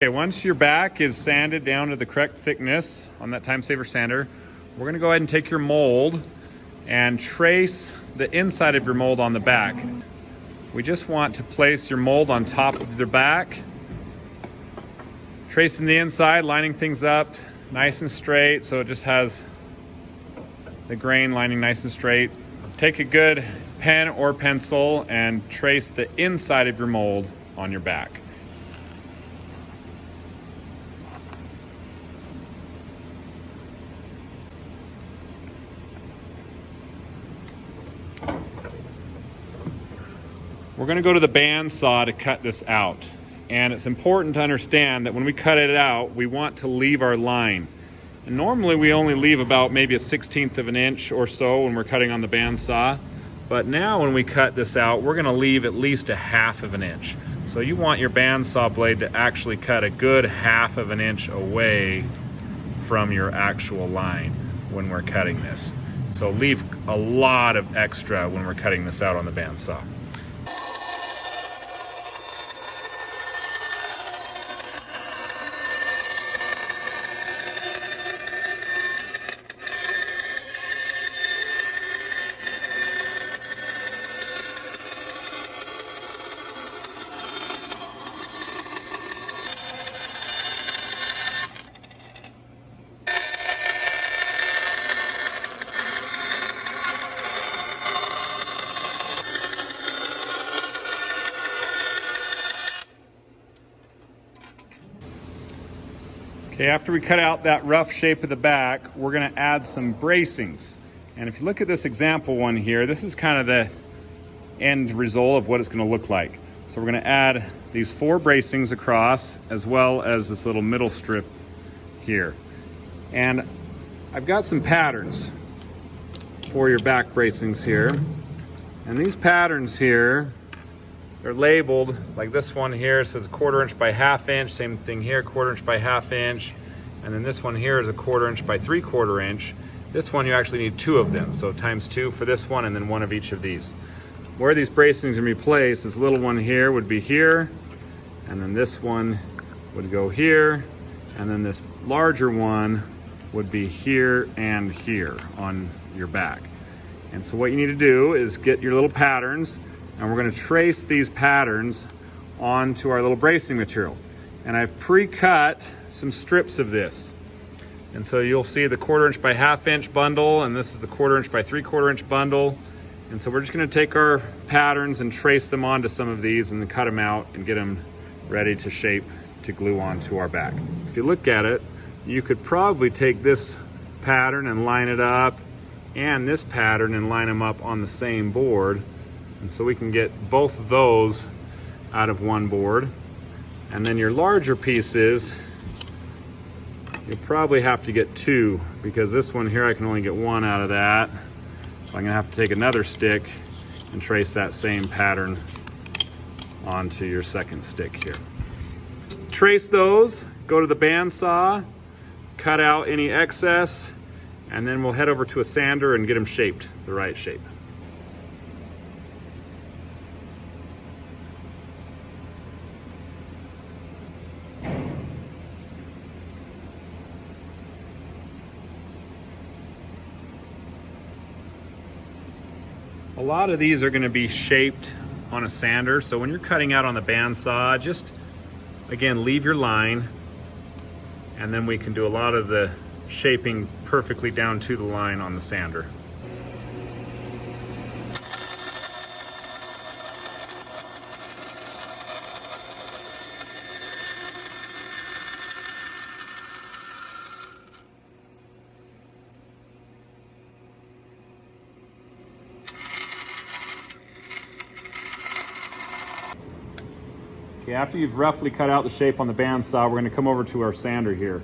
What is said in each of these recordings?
Okay, once your back is sanded down to the correct thickness on that Time Saver sander, we're gonna go ahead and take your mold and trace the inside of your mold on the back. We just want to place your mold on top of the back, tracing the inside, lining things up nice and straight so it just has the grain lining nice and straight. Take a good pen or pencil and trace the inside of your mold on your back. We're going to go to the bandsaw to cut this out. And it's important to understand that when we cut it out, we want to leave our line. And normally we only leave about maybe a 1/16 of an inch or so when we're cutting on the bandsaw. But now when we cut this out, we're going to leave at least a 1/2 of an inch. So you want your bandsaw blade to actually cut a good 1/2 of an inch away from your actual line when we're cutting this. So leave a lot of extra when we're cutting this out on the bandsaw. Okay, after we cut out that rough shape of the back, we're gonna add some bracings. And if you look at this example one here, this is kind of the end result of what it's gonna look like. So we're gonna add these 4 bracings across, as well as this little middle strip here. And I've got some patterns for your back bracings here. And these patterns here, they're labeled, like this one here says 1/4 inch by 1/2 inch, same thing here, 1/4 inch by 1/2 inch. And then this one here is a 1/4 inch by 3/4 inch. This one you actually need 2 of them, so times 2 for this one and then 1 of each of these. Where these bracings are gonna be placed, this little one here would be here, and then this one would go here, and then this larger one would be here and here on your back. And so what you need to do is get your little patterns, and we're going to trace these patterns onto our little bracing material. And I've pre-cut some strips of this. And so you'll see the 1/4 inch by 1/2 inch bundle, and this is the 1/4 inch by 3/4 inch bundle. And so we're just going to take our patterns and trace them onto some of these and then cut them out and get them ready to shape to glue onto our back. If you look at it, you could probably take this pattern and line it up, and this pattern and line them up on the same board. And so we can get both of those out of one board. And then your larger pieces, you'll probably have to get 2, because this one here I can only get 1 out of that. So I'm gonna have to take another stick and trace that same pattern onto your second stick here. Trace those, go to the bandsaw, cut out any excess, and then we'll head over to a sander and get them shaped the right shape. A lot of these are going to be shaped on a sander, so when you're cutting out on the bandsaw, just again leave your line, and then we can do a lot of the shaping perfectly down to the line on the sander. Okay, after you've roughly cut out the shape on the bandsaw, we're going to come over to our sander here.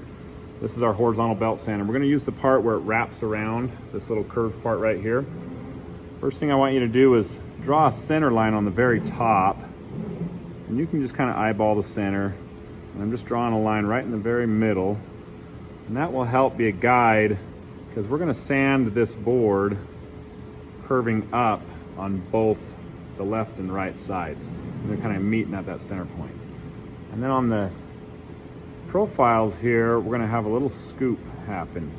This is our horizontal belt sander. We're going to use the part where it wraps around, this little curved part right here. First thing I want you to do is draw a center line on the very top. And you can just kind of eyeball the center. And I'm just drawing a line right in the very middle. And that will help be a guide, because we're going to sand this board curving up on both the left and right sides. And they're kind of meeting at that center point. And then on the profiles here, we're gonna have a little scoop happen.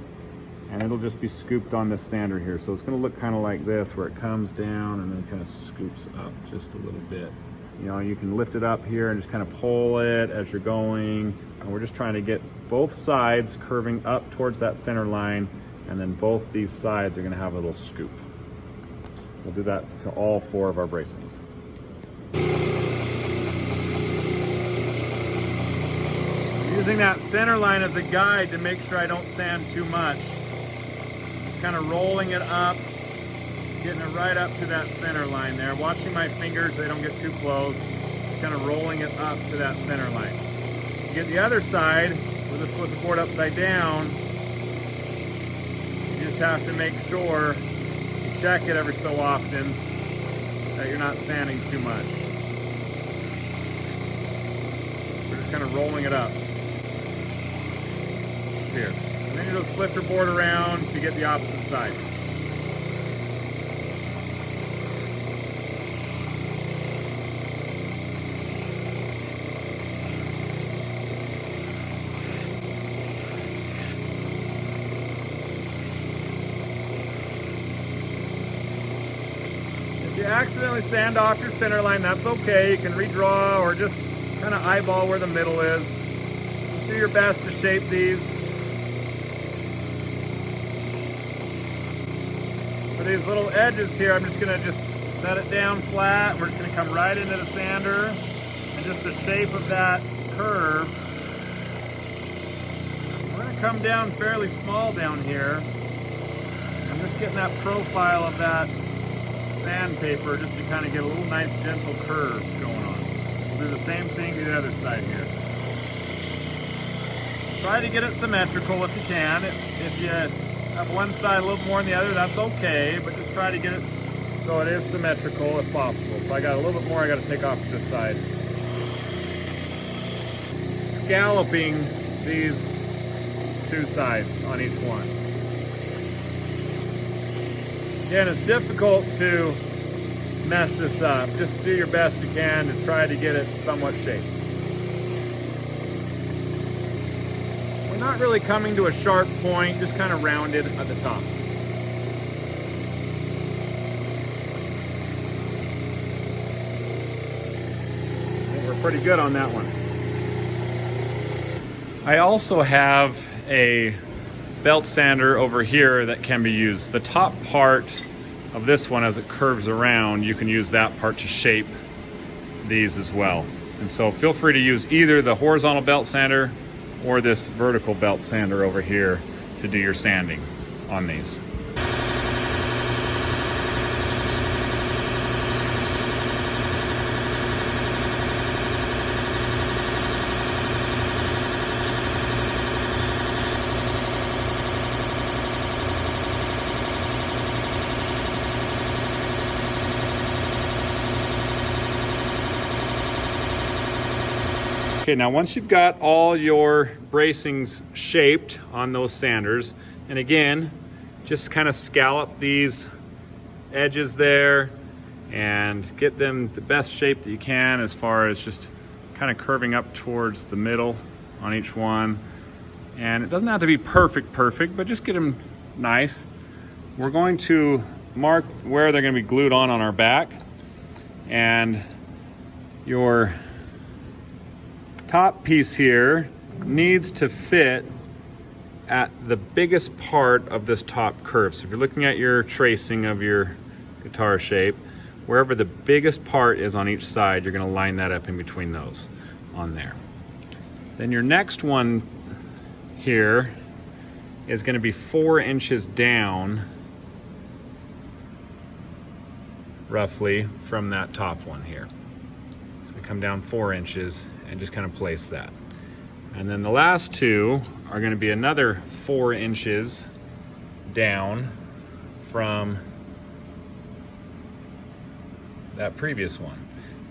And it'll just be scooped on this sander here. So it's gonna look kind of like this, where it comes down and then kind of scoops up just a little bit. You know, you can lift it up here and just kind of pull it as you're going. And we're just trying to get both sides curving up towards that center line, and then both these sides are gonna have a little scoop. We'll do that to all 4 of our bracings. I'm using that center line as a guide to make sure I don't sand too much. Kind of rolling it up, getting it right up to that center line there. Watching my fingers, they don't get too close. Kind of rolling it up to that center line. You get the other side, we'll just put the board upside down. You just have to make sure you check it every so often that you're not sanding too much. We're just kind of rolling it up here. And then you just flip your board around to get the opposite side. If you accidentally sand off your center line, that's okay. You can redraw or just kind of eyeball where the middle is. Just do your best to shape these. For these little edges here, I'm just gonna set it down flat. We're just gonna come right into the sander, and just the shape of that curve. We're gonna come down fairly small down here. I'm just getting that profile of that sandpaper just to kind of get a little nice gentle curve going on. We'll do the same thing to the other side here. Try to get it symmetrical if you can. If you have one side a little more than the other, that's okay, but just try to get it so it is symmetrical if possible. If I got a little bit more, I got to take off to this side. Scalloping these 2 sides on each one. Again, it's difficult to mess this up. Just do your best you can to try to get it somewhat shaped. Not really coming to a sharp point, just kind of rounded at the top. I think we're pretty good on that one. I also have a belt sander over here that can be used. The top part of this one, as it curves around, you can use that part to shape these as well. And so feel free to use either the horizontal belt sander or this vertical belt sander over here to do your sanding on these. Okay, now once you've got all your bracings shaped on those sanders, and again, just kind of scallop these edges there and get them the best shape that you can, as far as just kind of curving up towards the middle on each one. And it doesn't have to be perfect, but just get them nice. We're going to mark where they're going to be glued on our back, and your top piece here needs to fit at the biggest part of this top curve. So if you're looking at your tracing of your guitar shape, wherever the biggest part is on each side, you're going to line that up in between those on there. Then your next one here is going to be 4 inches down roughly from that top one here. So we come down 4 inches and just kind of place that. And then the last 2 are going to be another 4 inches down from that previous one.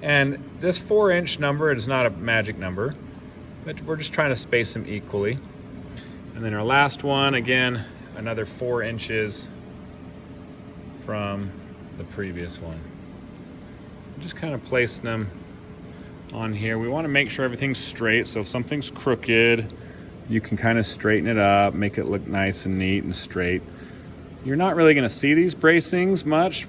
And this 4-inch number is not a magic number, but we're just trying to space them equally. And then our last one, again, another 4 inches from the previous one. Just kind of placing them on here. We want to make sure everything's straight, so if something's crooked, you can kind of straighten it up, make it look nice and neat and straight. You're not really going to see these bracings much.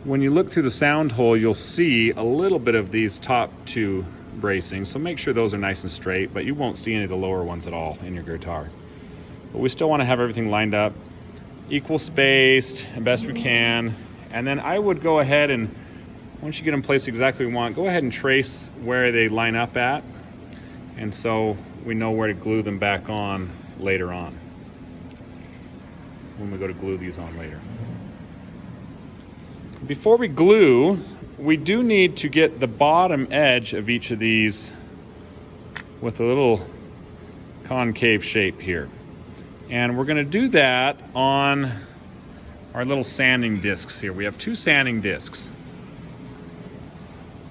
When you look through the sound hole, you'll see a little bit of these top two bracings, so make sure those are nice and straight, but you won't see any of the lower ones at all in your guitar. But we still want to have everything lined up, equal spaced, as best we can. And then I would go ahead and, once you get them placed exactly what we want, go ahead and trace where they line up at. And so we know where to glue them back on later on, when we go to glue these on later. Before we glue, we do need to get the bottom edge of each of these with a little concave shape here. And we're gonna do that on our little sanding discs here. We have 2 sanding discs.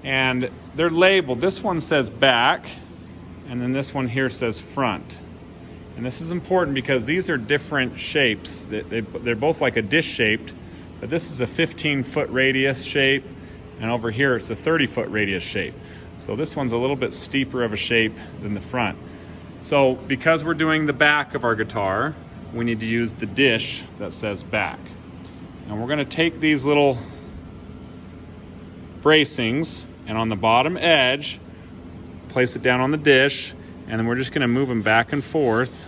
And they're labeled. This one says back, and then this one here says front. And this is important because these are different shapes. They're both like a dish shaped, but this is a 15-foot radius shape, and over here it's a 30-foot radius shape. So this one's a little bit steeper of a shape than the front. So because we're doing the back of our guitar, we need to use the dish that says back. And we're gonna take these little bracings, and on the bottom edge, place it down on the dish, and then we're just gonna move them back and forth,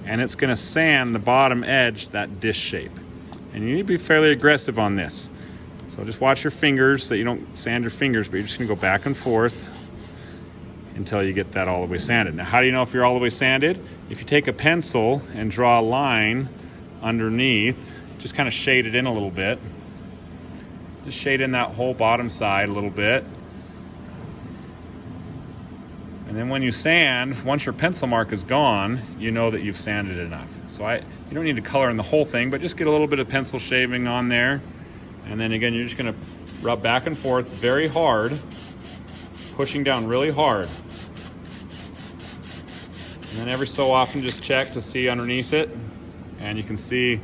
and it's gonna sand the bottom edge, that dish shape. And you need to be fairly aggressive on this. So just watch your fingers so you don't sand your fingers, but you're just gonna go back and forth until you get that all the way sanded. Now, how do you know if you're all the way sanded? If you take a pencil and draw a line underneath, just kind of shade it in a little bit. Just shade in that whole bottom side a little bit. And then when you sand, once your pencil mark is gone, you know that you've sanded enough. So you don't need to color in the whole thing, but just get a little bit of pencil shaving on there. And then again, you're just gonna rub back and forth very hard, pushing down really hard. And then every so often just check to see underneath it. And you can see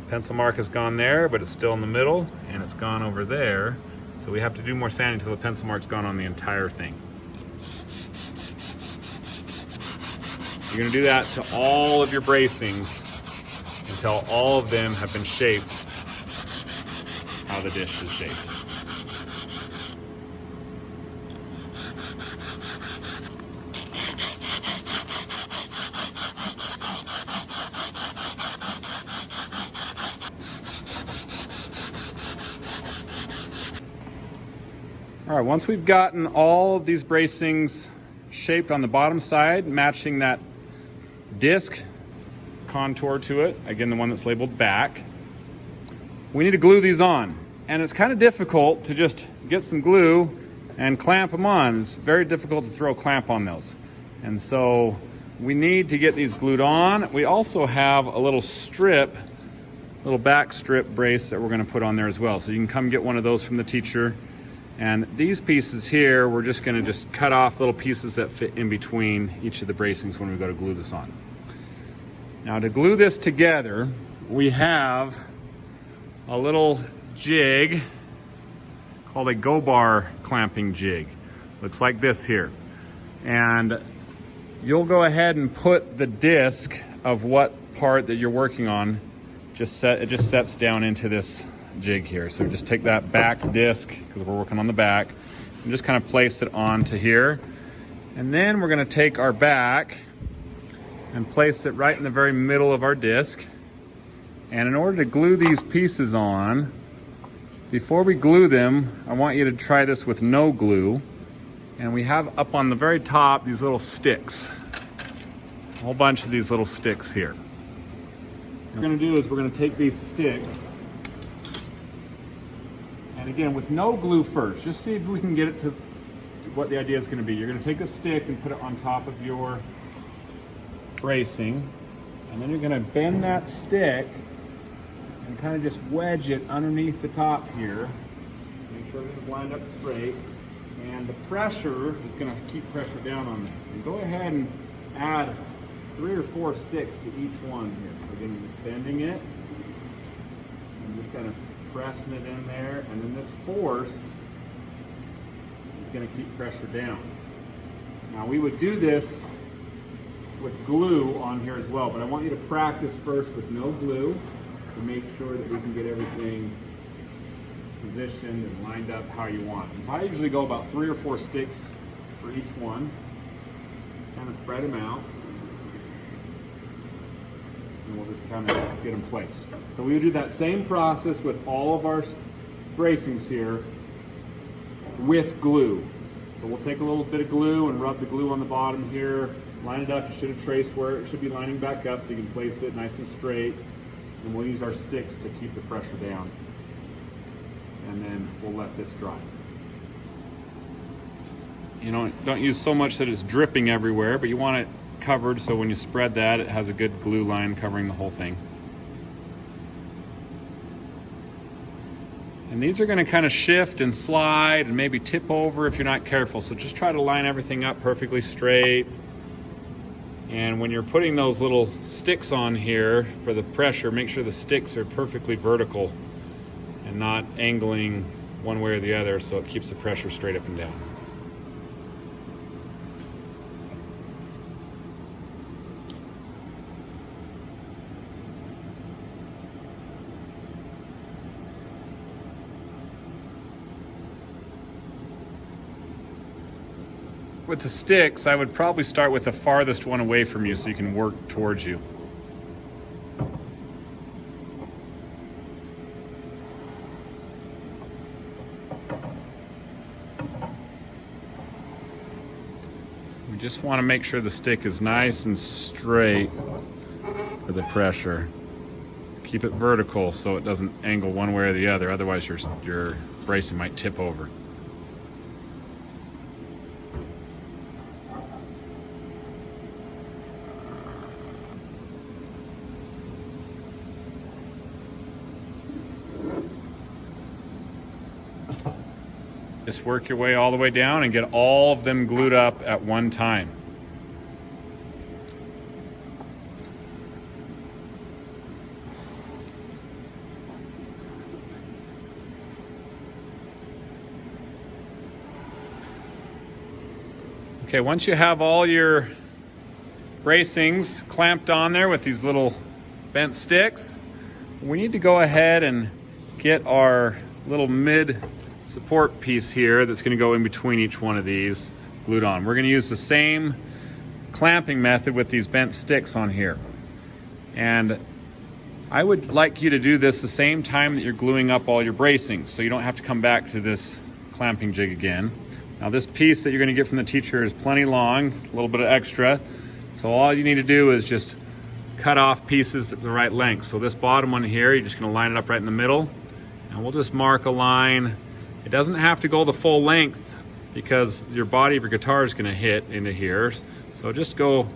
pencil mark has gone there, but it's still in the middle, and it's gone over there. So we have to do more sanding until the pencil mark's gone on the entire thing. You're gonna do that to all of your bracings until all of them have been shaped how the dish is shaped. All right, once we've gotten all of these bracings shaped on the bottom side, matching that disc contour to it, again, the one that's labeled back, we need to glue these on. And it's kind of difficult to just get some glue and clamp them on. It's very difficult to throw a clamp on those. And so we need to get these glued on. We also have a little strip, little back strip brace that we're gonna put on there as well. So you can come get one of those from the teacher. And these pieces here, we're just gonna cut off little pieces that fit in between each of the bracings when we go to glue this on. Now to glue this together, we have a little jig called a go-bar clamping jig. Looks like this here. And you'll go ahead and put the disc of what part that you're working on, it just sets down into this jig here. So just take that back disc, because we're working on the back, and just kind of place it onto here. And then we're gonna take our back and place it right in the very middle of our disc. And in order to glue these pieces on, before we glue them, I want you to try this with no glue. And we have up on the very top these little sticks, a whole bunch of these little sticks here. What we're gonna do is we're gonna take these sticks, and again, with no glue first, just see if we can get it to what the idea is gonna be. You're gonna take a stick and put it on top of your bracing, and then you're gonna bend that stick and kind of just wedge it underneath the top here. Make sure everything's lined up straight. And the pressure is gonna keep pressure down on that. And go ahead and add 3 or 4 sticks to each one here. So again, just bending it, and just kind of pressing it in there, and then this force going to keep pressure down. Now we would do this with glue on here as well, but I want you to practice first with no glue to make sure that we can get everything positioned and lined up how you want. And so I usually go about 3 or 4 sticks for each one, kind of spread them out, and we'll just kind of get them placed. So we would do that same process with all of our bracings here with glue. So we'll take a little bit of glue and rub the glue on the bottom here, line it up. You should have traced where it should be lining back up so you can place it nice and straight. And we'll use our sticks to keep the pressure down. And then we'll let this dry. You know, don't use so much that it's dripping everywhere, but you want it covered so when you spread that, it has a good glue line covering the whole thing. And these are going to kind of shift and slide and maybe tip over if you're not careful. So just try to line everything up perfectly straight. And when you're putting those little sticks on here for the pressure, make sure the sticks are perfectly vertical and not angling one way or the other, so it keeps the pressure straight up and down. With the sticks, I would probably start with the farthest one away from you so you can work towards you. We just want to make sure the stick is nice and straight for the pressure. Keep it vertical so it doesn't angle one way or the other, otherwise your bracing might tip over. Just work your way all the way down and get all of them glued up at one time. Okay, once you have all your bracings clamped on there with these little bent sticks, we need to go ahead and get our little mid support piece here that's going to go in between each one of these glued on. We're going to use the same clamping method with these bent sticks on here. And I would like you to do this the same time that you're gluing up all your bracings, so you don't have to come back to this clamping jig again. Now this piece that you're going to get from the teacher is plenty long, a little bit of extra. So all you need to do is just cut off pieces the right length. So this bottom one here, you're just going to line it up right in the middle. And we'll just mark a line. It doesn't have to go the full length because your body of your guitar is going to hit into here. So just go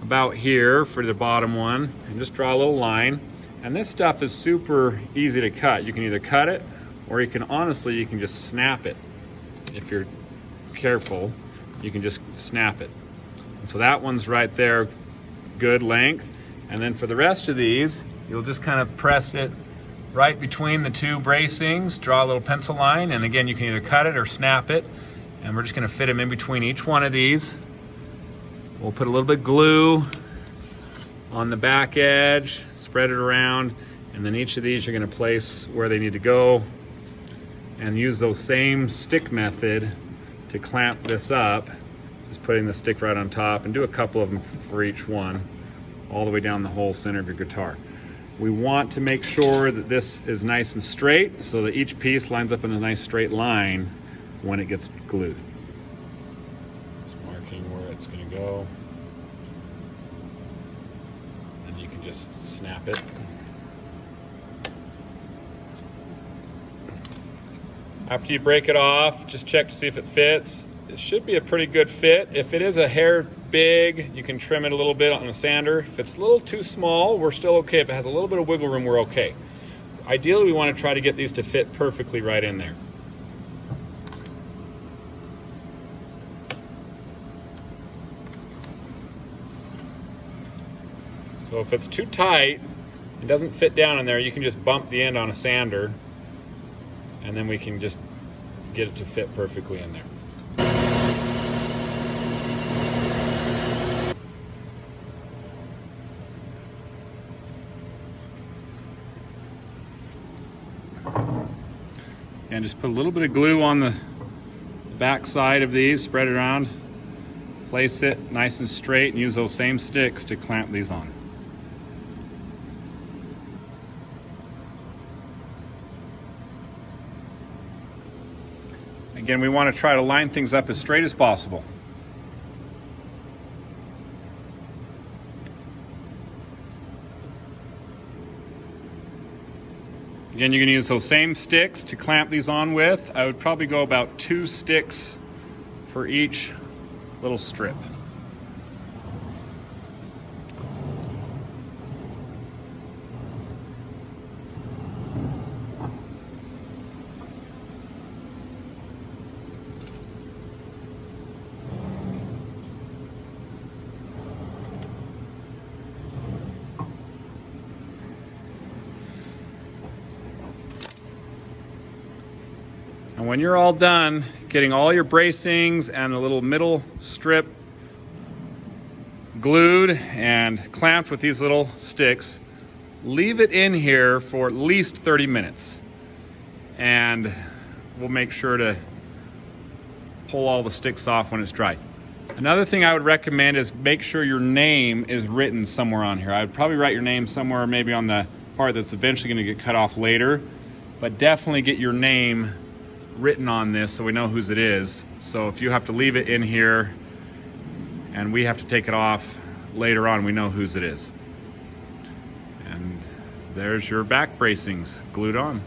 about here for the bottom one and just draw a little line. And this stuff is super easy to cut. You can either cut it or you can just snap it. If you're careful, you can just snap it. And so that one's right there, good length. And then for the rest of these, you'll just kind of press it right between the two bracings, draw a little pencil line, and again, you can either cut it or snap it. And we're just gonna fit them in between each one of these. We'll put a little bit of glue on the back edge, spread it around, and then each of these you're gonna place where they need to go and use those same stick method to clamp this up. Just putting the stick right on top, and do a couple of them for each one, all the way down the whole center of your guitar. We want to make sure that this is nice and straight so that each piece lines up in a nice straight line when it gets glued. Just marking where it's going to go. And you can just snap it. After you break it off, just check to see if it fits. It should be a pretty good fit. If it is a hair big, you can trim it a little bit on a sander. If it's a little too small, we're still okay. If it has a little bit of wiggle room, we're okay. Ideally, we want to try to get these to fit perfectly right in there. So if it's too tight, it doesn't fit down in there, you can just bump the end on a sander, and then we can just get it to fit perfectly in there. And just put a little bit of glue on the back side of these, spread it around, place it nice and straight, and use those same sticks to clamp these on. Again, we want to try to line things up as straight as possible. Again, you're going to use those same sticks to clamp these on with. I would probably go about 2 sticks for each little strip. And when you're all done getting all your bracings and the little middle strip glued and clamped with these little sticks, leave it in here for at least 30 minutes. And we'll make sure to pull all the sticks off when it's dry. Another thing I would recommend is make sure your name is written somewhere on here. I would probably write your name somewhere, maybe on the part that's eventually going to get cut off later, but definitely get your name written on this so we know whose it is. So if you have to leave it in here and we have to take it off later on, we know whose it is. And there's your back bracings glued on.